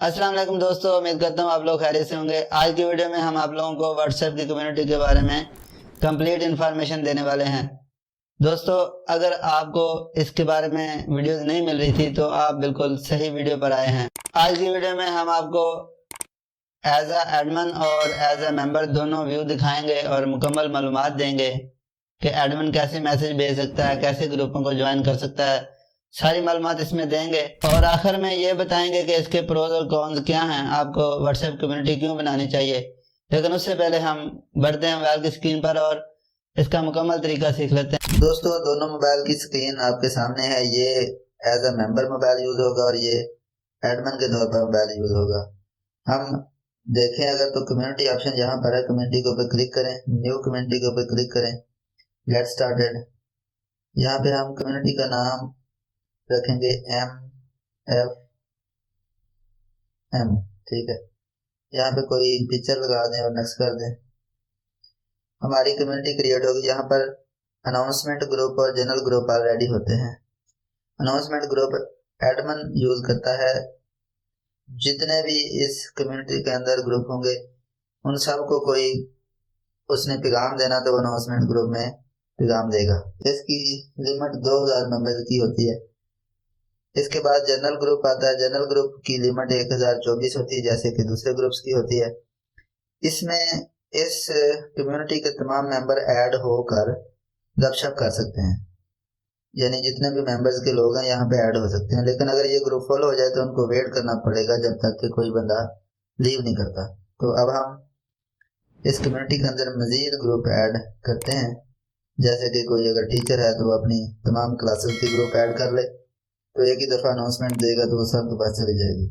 अस्सलाम वालेकुम दोस्तों, उम्मीद करता हूँ आप लोग खैरियत से होंगे। आज की वीडियो में हम आप लोगों को व्हाट्सएप की कम्युनिटी के बारे में कंप्लीट इन्फॉर्मेशन देने वाले हैं। दोस्तों, अगर आपको इसके बारे में वीडियोस नहीं मिल रही थी तो आप बिल्कुल सही वीडियो पर आए हैं। आज की वीडियो में हम आपको एज अ एडमिन और एज अ मेंबर दोनों व्यू दिखाएंगे और मुकम्मल मालूमात देंगे कि एडमिन कैसे मैसेज भेज सकता है, कैसे ग्रुपों को ज्वाइन कर सकता है। सारी मालूमात इसमें देंगे और आखिर में ये बताएंगे कि इसके प्रोज और कॉन्स क्या हैं, आपको व्हाट्सएप कम्युनिटी क्यों बनानी चाहिए। लेकिन उससे पहले हम बढ़ते हैं मोबाइल की स्क्रीन पर और इसका मुकम्मल तरीका सीख लेते हैं। दोस्तों, दोनों मोबाइल की स्क्रीन आपके सामने है। ये as a member mobile use होगा और ये एडमिन के तौर पर मोबाइल यूज होगा। हम देखें अगर तो कम्युनिटी ऑप्शन यहाँ पर है, कम्युनिटी के ऊपर क्लिक करें, न्यू कम्युनिटी के ऊपर क्लिक करें, गेट स्टार्टेड। यहाँ पे हम कम्युनिटी का नाम रखेंगे MFM, ठीक है। यहाँ पे कोई पिक्चर लगा दें और नेक्स्ट कर दें। हमारी कम्युनिटी क्रिएट होगी। यहाँ पर अनाउंसमेंट ग्रुप और जनरल ग्रुप ऑलरेडी होते हैं। अनाउंसमेंट ग्रुप एडमिन यूज करता है। जितने भी इस कम्युनिटी के अंदर ग्रुप होंगे उन सबको कोई उसने पैगाम देना तो अनाउंसमेंट ग्रुप में पैगाम देगा। इसकी लिमिट 2000 मेंबर्स की होती है। इसके बाद जनरल ग्रुप आता है। जनरल ग्रुप की लिमिट 1024 होती है, जैसे कि दूसरे ग्रुप्स की होती है। इसमें इस कम्युनिटी के तमाम मेंबर ऐड होकर गपशप कर सकते हैं, यानी जितने भी मेंबर्स के लोग हैं यहाँ पे ऐड हो सकते हैं। लेकिन अगर ये ग्रुप फुल हो जाए तो उनको वेट करना पड़ेगा जब तक कि कोई बंदा लीव नहीं करता। तो अब हम इस कम्युनिटी के अंदर मजीद ग्रुप ऐड करते हैं। जैसे कि कोई अगर टीचर है तो वो अपनी तमाम क्लासेस की ग्रुप ऐड कर ले, तो एक ही दफा अनाउंसमेंट देगा तो वो सबके पास चली जाएगी।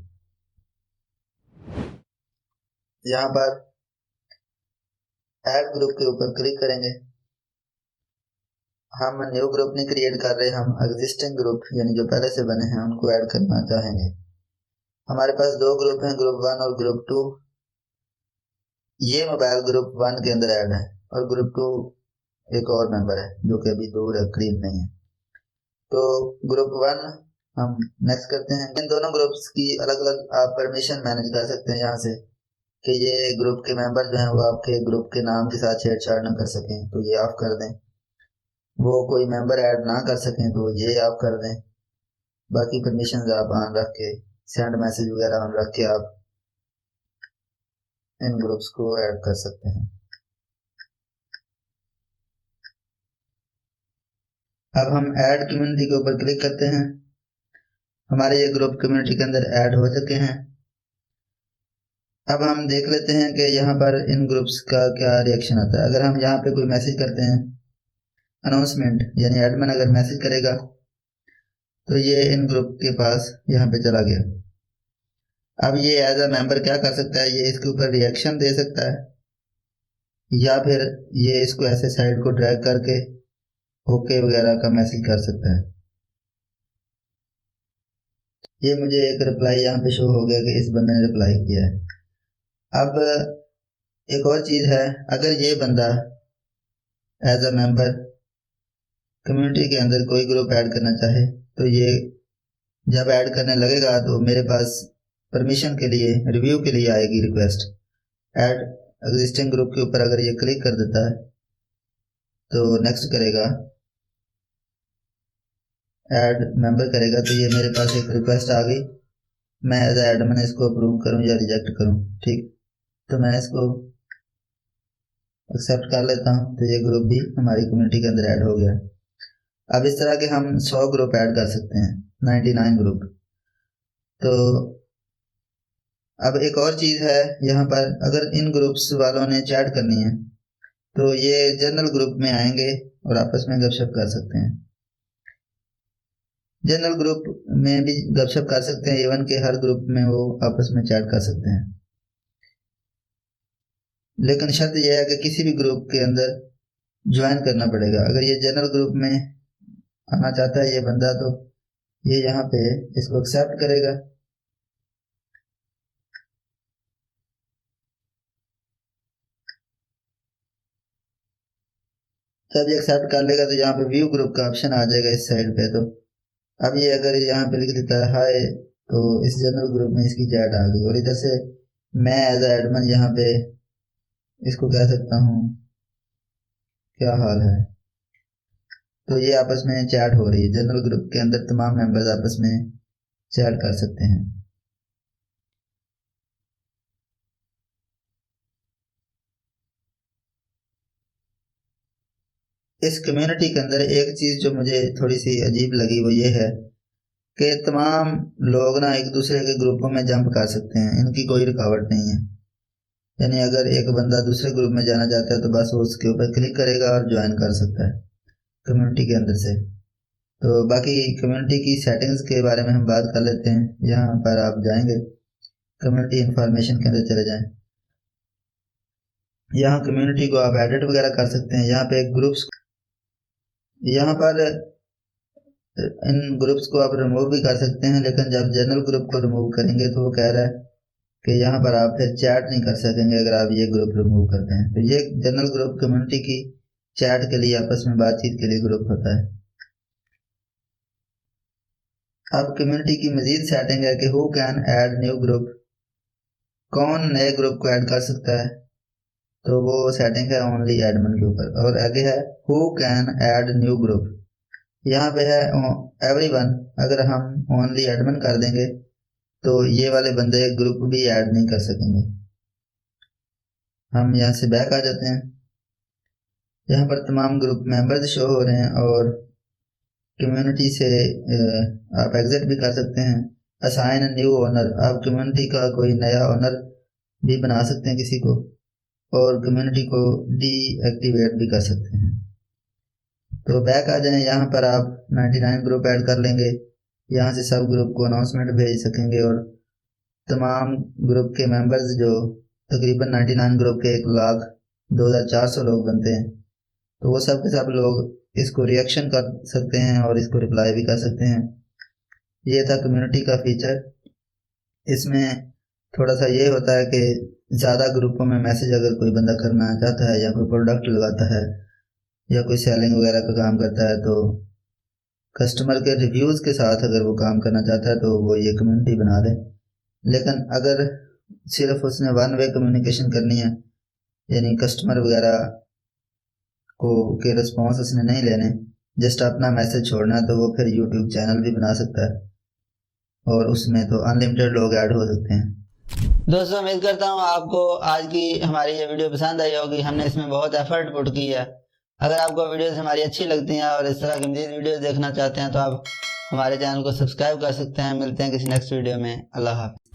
यहाँ पर ऐड ग्रुप के ऊपर क्लिक करेंगे। हम न्यू ग्रुप नहीं क्रिएट कर रहे, हम एग्जिस्टिंग ग्रुप यानी जो पहले से बने हैं उनको ऐड करना चाहेंगे। हमारे पास दो ग्रुप हैं, ग्रुप 1 और ग्रुप 2। ये मोबाइल ग्रुप 1 के अंदर ऐड है और ग्रुप 2 एक और मेंबर है जो कि अभी दूर है, करीब नहीं है। तो ग्रुप 1 हम नेक्स्ट करते हैं। इन दोनों ग्रुप्स की अलग अलग आप परमिशन मैनेज कर सकते हैं यहाँ से, कि ये ग्रुप के मेंबर जो हैं वो आपके ग्रुप के नाम के साथ छेड़छाड़ न कर सकें तो ये ऑफ कर दें। वो कोई मेंबर ऐड ना कर सकें तो ये आप कर दें। बाकी परमिशन आप ऑन रख के, सेंड मैसेज वगैरह ऑन रख के आप इन ग्रुप्स को ऐड कर सकते हैं। अब हम ऐड कम्युनिटी के ऊपर क्लिक करते हैं। हमारे ये ग्रुप कम्युनिटी के अंदर ऐड हो चुके हैं। अब हम देख लेते हैं कि यहाँ पर इन ग्रुप्स का क्या रिएक्शन आता है। अगर हम यहाँ पे कोई मैसेज करते हैं, अनाउंसमेंट यानी एडमिन अगर मैसेज करेगा तो ये इन ग्रुप के पास यहाँ पे चला गया। अब ये एज अ मेंबर क्या कर सकता है, ये इसके ऊपर रिएक्शन दे सकता है या फिर ये इसको ऐसे साइड को ड्रैग करके ओके वगैरह का मैसेज कर सकता है। ये मुझे एक रिप्लाई यहाँ पे शो हो गया कि इस बंदे ने रिप्लाई किया है। अब एक और चीज है, अगर ये बंदा एज अ मेंबर कम्युनिटी के अंदर कोई ग्रुप ऐड करना चाहे तो ये जब ऐड करने लगेगा तो मेरे पास परमिशन के लिए, रिव्यू के लिए आएगी रिक्वेस्ट। ऐड एग्जिस्टिंग ग्रुप के ऊपर अगर ये क्लिक कर देता है तो नेक्स्ट करेगा, ऐड मेंबर करेगा तो ये मेरे पास एक रिक्वेस्ट आ गई। मैं एज एडमिन इसको अप्रूव करूं या रिजेक्ट करूं, ठीक। तो मैं इसको एक्सेप्ट कर लेता हूं तो ये ग्रुप भी हमारी कम्युनिटी के अंदर ऐड हो गया। अब इस तरह के हम 100 ग्रुप ऐड कर सकते हैं, 99 ग्रुप। तो अब एक और चीज है, यहाँ पर अगर इन ग्रुप्स वालों ने चैट करनी है तो ये जनरल ग्रुप में आएंगे और आपस में गपशप कर सकते हैं। जनरल ग्रुप में भी गपशप कर सकते हैं, इवन के हर ग्रुप में वो आपस में चैट कर सकते हैं। लेकिन शर्त यह है कि किसी भी ग्रुप के अंदर ज्वाइन करना पड़ेगा। अगर ये जनरल ग्रुप में आना चाहता है ये बंदा तो ये यहाँ पे इसको एक्सेप्ट करेगा। जब ये एक्सेप्ट कर लेगा तो यहाँ पे व्यू ग्रुप का ऑप्शन आ जाएगा इस साइड पे। तो अब ये अगर यहाँ पे लिख देता है हाय तो इस जनरल ग्रुप में इसकी चैट आ गई, और इधर से मैं एज एडमिन यहाँ पे इसको कह सकता हूँ क्या हाल है। तो ये आपस में चैट हो रही है, जनरल ग्रुप के अंदर तमाम मेंबर्स आपस में चैट कर सकते हैं। इस कम्युनिटी के अंदर एक चीज जो मुझे थोड़ी सी अजीब लगी वो ये है कि तमाम लोग ना एक दूसरे के ग्रुपों में जंप कर सकते हैं, इनकी कोई रुकावट नहीं है। यानी अगर एक बंदा दूसरे ग्रुप में जाना चाहता है तो बस वो उसके ऊपर क्लिक करेगा और ज्वाइन कर सकता है कम्युनिटी के अंदर से। तो बाकी कम्युनिटी की सेटिंग्स के बारे में हम बात कर लेते हैं। यहाँ पर आप जाएंगे, कम्युनिटी इंफॉर्मेशन के अंदर चले जाएं। यहाँ कम्युनिटी को आप एडिट वगैरह कर सकते हैं। यहाँ पे ग्रुप्स, यहाँ पर इन ग्रुप्स को आप रिमूव भी कर सकते हैं, लेकिन जब जनरल ग्रुप को रिमूव करेंगे तो वो कह रहा है कि यहाँ पर आप फिर चैट नहीं कर सकेंगे अगर आप ये ग्रुप रिमूव करते हैं। तो ये जनरल ग्रुप कम्युनिटी की चैट के लिए, आपस में बातचीत के लिए ग्रुप होता है। अब कम्युनिटी की मजीद सेटिंग है कि who can add new group, कौन नए ग्रुप को ऐड कर सकता है। तो वो सेटिंग है ओनली एडमिन के ऊपर। और आगे है who can add new group, यहाँ पे है एवरीवन। अगर हम ओनली एडमिन कर देंगे तो ये वाले बंदे ग्रुप भी ऐड नहीं कर सकेंगे। हम यहाँ से बैक आ जाते हैं। यहाँ पर तमाम ग्रुप मेंबर्स शो हो रहे हैं, और कम्युनिटी से आप एग्जिट भी कर सकते हैं। असाइन न्यू ओनर, आप कम्युनिटी का कोई नया ओनर भी बना सकते हैं किसी को, और कम्युनिटी को डीएक्टिवेट भी कर सकते हैं। तो बैक आ जाएं, यहाँ पर आप 99 ग्रुप ऐड कर लेंगे। यहाँ से सब ग्रुप को अनाउंसमेंट भेज सकेंगे, और तमाम ग्रुप के मेंबर्स जो तकरीबन 99 ग्रुप के 1,02,400 लोग बनते हैं, तो वो सब के सब लोग इसको रिएक्शन कर सकते हैं और इसको रिप्लाई भी कर सकते हैं। ये था कम्युनिटी का फीचर। इसमें थोड़ा सा ये होता है कि ज़्यादा ग्रुपों में मैसेज अगर कोई बंदा करना चाहता है, या कोई प्रोडक्ट लगाता है, या कोई सेलिंग वगैरह का काम करता है, तो कस्टमर के रिव्यूज़ के साथ अगर वो काम करना चाहता है तो वो ये कम्युनिटी बना दे। लेकिन अगर सिर्फ उसने वन वे कम्युनिकेशन करनी है, यानी कस्टमर वगैरह को के रिस्पॉन्स उसने नहीं लेने, जस्ट अपना मैसेज छोड़ना है, तो वो फिर यूट्यूब चैनल भी बना सकता है, और उसमें तो अनलिमिटेड लोग ऐड हो सकते हैं। दोस्तों, उम्मीद करता हूँ आपको आज की हमारी ये वीडियो पसंद आई होगी। हमने इसमें बहुत एफर्ट पुट की है। अगर आपको वीडियोस हमारी अच्छी लगती हैं और इस तरह की मज़ीद वीडियोस देखना चाहते हैं तो आप हमारे चैनल को सब्सक्राइब कर सकते हैं। मिलते हैं किसी नेक्स्ट वीडियो में। अल्लाह हाफ़िज़।